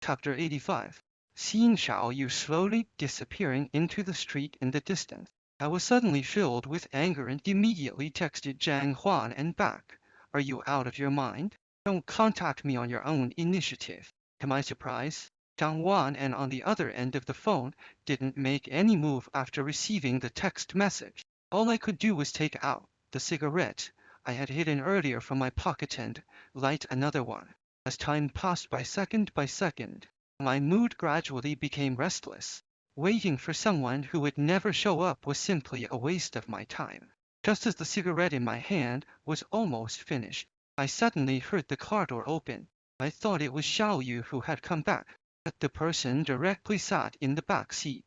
Chapter 85. Seeing Xiao Yu slowly disappearing into the street in the distance, I was suddenly filled with anger and immediately texted Zhang Huan and back. Are you out of your mind? Don't contact me on your own initiative. To my surprise, Zhang Huan and on the other end of the phone didn't make any move after receiving the text message. All I could do was take out the cigarette I had hidden earlier from my pocket and light another one. As time passed by second, my mood gradually became restless. Waiting for someone who would never show up was simply a waste of my time. Just as the cigarette in my hand was almost finished, I suddenly heard the car door open. I thought it was Xiao Yu who had come back, but the person directly sat in the back seat.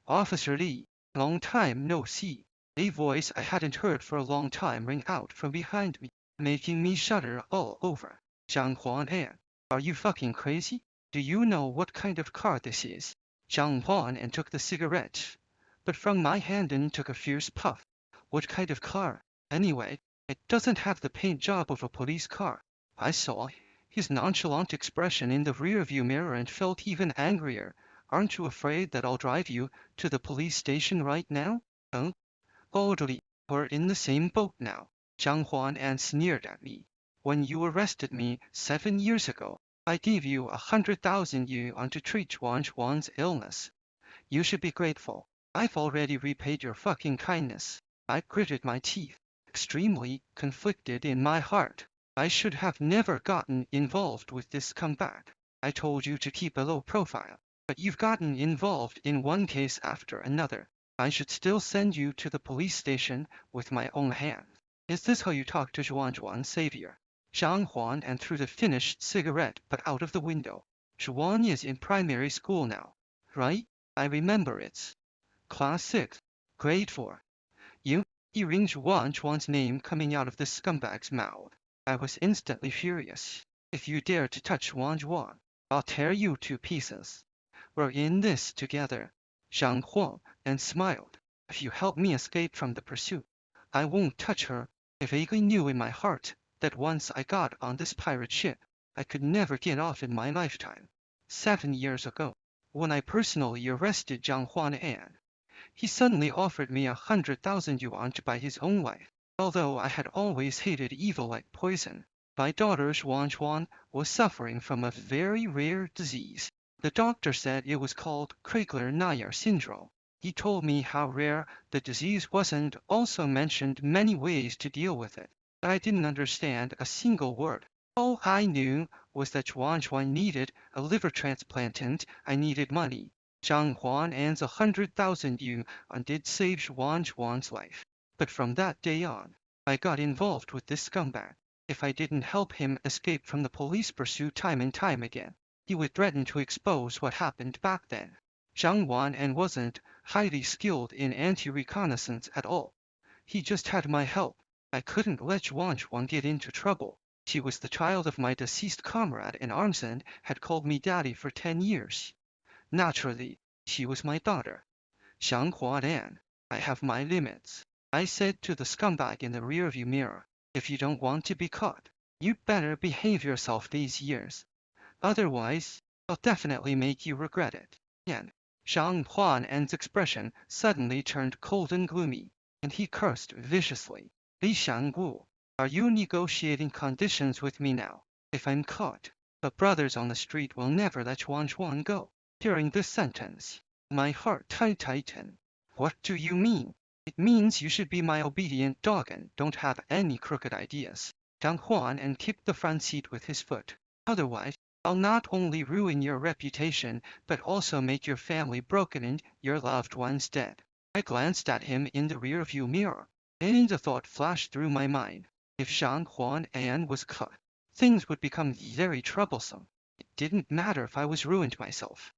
Officer Li, long time no see. A voice I hadn't heard for a long time rang out from behind me, making me shudder all over. Zhang Huan An, are you fucking crazy? Do you know what kind of car this is? Zhang Huan and took the cigarette, but from my hand and took a fierce puff. What kind of car? Anyway, it doesn't have the paint job of a police car. I saw his nonchalant expression in the rearview mirror and felt even angrier. Aren't you afraid that I'll drive you to the police station right now? Huh? Orderly, we're in the same boat now. Zhang Huan and sneered at me. When you arrested me 7 years ago, I gave you 100,000 yuan to treat Chuan's illness. You should be grateful. I've already repaid your fucking kindness. I gritted my teeth, extremely conflicted in my heart. I should have never gotten involved with this comeback. I told you to keep a low profile, but you've gotten involved in one case after another. I should still send you to the police station with my own hands. Is this how you talk to Zhuan's savior? Zhang Huan and threw the finished cigarette but out of the window. Zhuan is in primary school now, right? I remember it's class 6, grade 4. You? Hearing Zhuan's name coming out of this scumbag's mouth, I was instantly furious. If you dare to touch Zhuan, I'll tear you to pieces. We're in this together. Zhang Huan and smiled. If you help me escape from the pursuit, I won't touch her. I vaguely knew in my heart that once I got on this pirate ship, I could never get off in my lifetime. 7 years ago, when I personally arrested Zhang Huan An, he suddenly offered me 100,000 yuan to buy his own life. Although I had always hated evil like poison, my daughter Zhuan was suffering from a very rare disease. The doctor said it was called Crigler-Najjar syndrome. He told me how rare the disease was and also mentioned many ways to deal with it. I didn't understand a single word. All I knew was that Zhuan needed a liver transplant and I needed money. Zhang Huan An's 100,000 yuan did save Zhuan's life. But from that day on, I got involved with this scumbag. If I didn't help him escape from the police pursuit time and time again, he would threaten to expose what happened back then. Zhang Huan An wasn't highly skilled in anti-reconnaissance at all. He just had my help. I couldn't let Zhuan get into trouble. She was the child of my deceased comrade in arms and had called me daddy for 10 years. Naturally, she was my daughter. Zhang Huan An, I have my limits. I said to the scumbag in the rearview mirror, if you don't want to be caught, you better behave yourself these years. Otherwise, I'll definitely make you regret it. And Zhang Huan An's expression suddenly turned cold and gloomy, and he cursed viciously. Li Xiangwu, are you negotiating conditions with me now? If I'm caught, the brothers on the street will never let Zhuan go. Hearing this sentence, my heart tightened. What do you mean? It means you should be my obedient dog and don't have any crooked ideas. Zhang Huan and kicked the front seat with his foot. Otherwise, I'll not only ruin your reputation, but also make your family broken and your loved ones dead. I glanced at him in the rearview mirror, and a thought flashed through my mind. If Zhang Huan An was caught, things would become very troublesome. It didn't matter if I was ruined myself.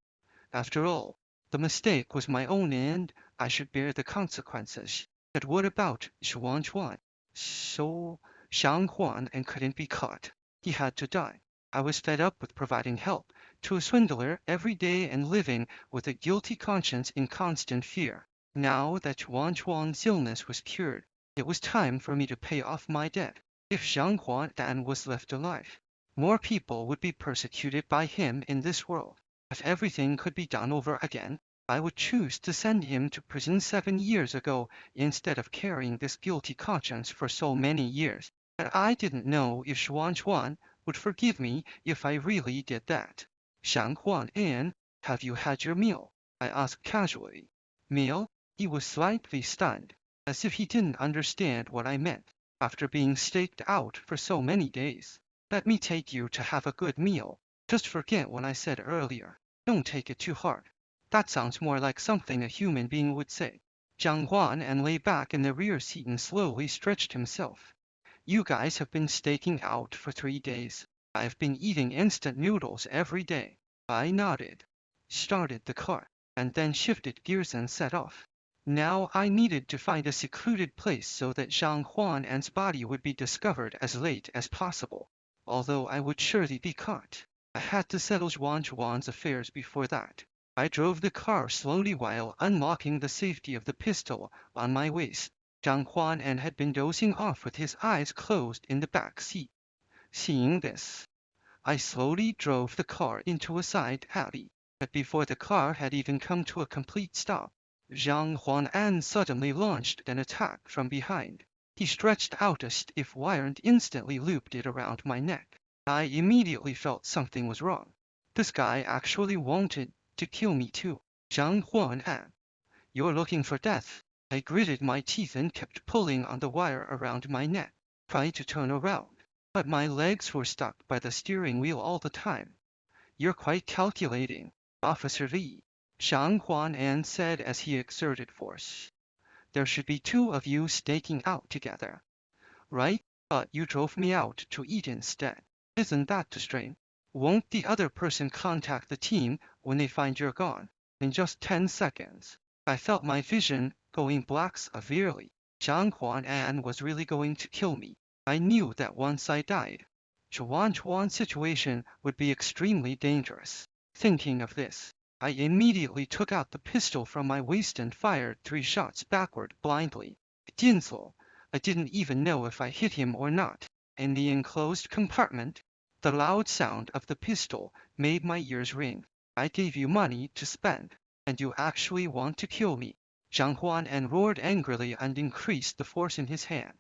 After all, the mistake was my own and I should bear the consequences. But what about Zhuan? So Zhang Huan An couldn't be caught. He had to die. I was fed up with providing help to a swindler every day and living with a guilty conscience in constant fear. Now that Zhuan's illness was cured, it was time for me to pay off my debt. If Zhang Huan Dan was left alive, More people would be persecuted by him in this world. If everything could be done over again, I would choose to send him to prison 7 years ago instead of carrying this guilty conscience for so many years. But I didn't know if Xuan would forgive me if I really did that. Xiang have you had your meal? I asked casually. Meal? He was slightly stunned, as if he didn't understand what I meant. After being staked out for so many days, let me take you to have a good meal. Just forget what I said earlier. Don't take it too hard. That sounds more like something a human being would say. Jiang Huan and lay back in the rear seat and slowly stretched himself. You guys have been staking out for 3 days. I've been eating instant noodles every day. I nodded, started the car, and then shifted gears and set off. Now I needed to find a secluded place so that Zhang Huan's body would be discovered as late as possible. Although I would surely be caught, I had to settle Xuan's affairs before that. I drove the car slowly while unlocking the safety of the pistol on my waist. Zhang Huan had been dozing off with his eyes closed in the back seat. Seeing this, I slowly drove the car into a side alley. But before the car had even come to a complete stop, Zhang Huan suddenly launched an attack from behind. He stretched out a stiff wire and instantly looped it around my neck. I immediately felt something was wrong. This guy actually wanted to kill me too. Zhang Huan, you're looking for death. I gritted my teeth and kept pulling on the wire around my neck, trying to turn around. But my legs were stuck by the steering wheel all the time. You're quite calculating, Officer Li, Zhang Huan said as he exerted force. There should be two of you staking out together, right? But you drove me out to eat instead. Isn't that too strange? Won't the other person contact the team when they find you're gone? In just 10 seconds, I felt my vision going black severely. Zhang Huan was really going to kill me. I knew that once I died, Chuan's situation would be extremely dangerous. Thinking of this, I immediately took out the pistol from my waist and fired 3 shots backward blindly. Jinsel, I didn't even know if I hit him or not. In the enclosed compartment, the loud sound of the pistol made my ears ring. I gave you money to spend, and you actually want to kill me. Zhang Huan roared angrily and increased the force in his hand.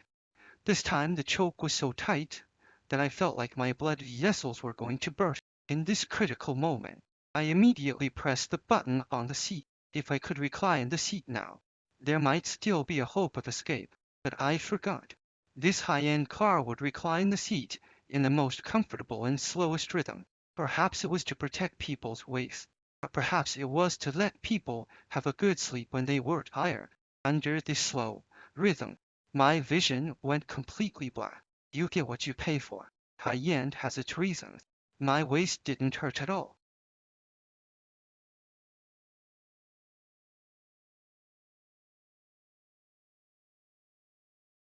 This time the choke was so tight that I felt like my blood vessels were going to burst. In this critical moment, I immediately pressed the button on the seat. If I could recline the seat now, there might still be a hope of escape. But I forgot. This high-end car would recline the seat in the most comfortable and slowest rhythm. Perhaps it was to protect people's waists, but perhaps it was to let people have a good sleep when they were tired. Under this slow rhythm, my vision went completely black. You get what you pay for. High-end has its reasons. My waist didn't hurt at all.